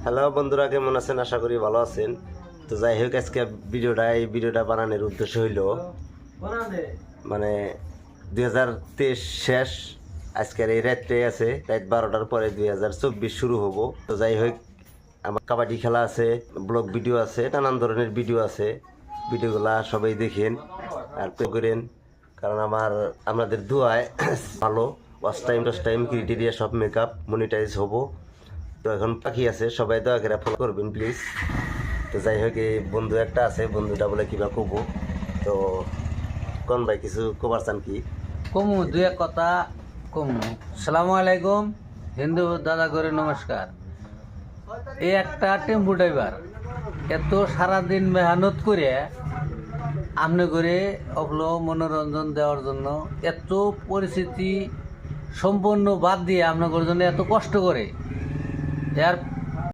Hello বন্ধুরা, কেমন আছেন? আশা করি ভালো আছেন। তো যাই হোক, আজকে এই ভিডিওটা বানানোর উদ্দেশ্য হইল মানে 2023 শেষ, আজকের এই রাত্রে আছে, রাত 12টার পরে 2024 শুরু হবো। তো যাই হোক, আমার কাবাডি খেলা আছে, ব্লগ ভিডিও আছে, নানান ধরনের ভিডিও আছে। ভিডিওগুলা সবাই দেখেন আর প্রে করেন, কারণ আমাদের দুয়ায় ভালো ওয়াচ টাইম ক্রিটেরিয়া সব মেকআপ মনিটাইজ হবো। তো এখন পাখি আছে, সবাই দয়া করে ফলো করবেন প্লিজ। তো যাই হোক, এই বন্ধু একটা আছে, বন্ধুটা বলে কিবা কব। তো কোন ভাই কিছু কবার চান কি? কমু দুই এক কথা কমু। সালামু আলাইকুম হিন্দু দাদা করে নমস্কার। এই একটা টেম্পু ড্রাইভার এত সারাদিন মেহনত করে আমনে করে অবলো মনোরঞ্জন দেওয়ার জন্য এত পরিস্থিতি সম্পূর্ণ বাদ দিয়ে আপনাদের জন্য এত কষ্ট করে, এর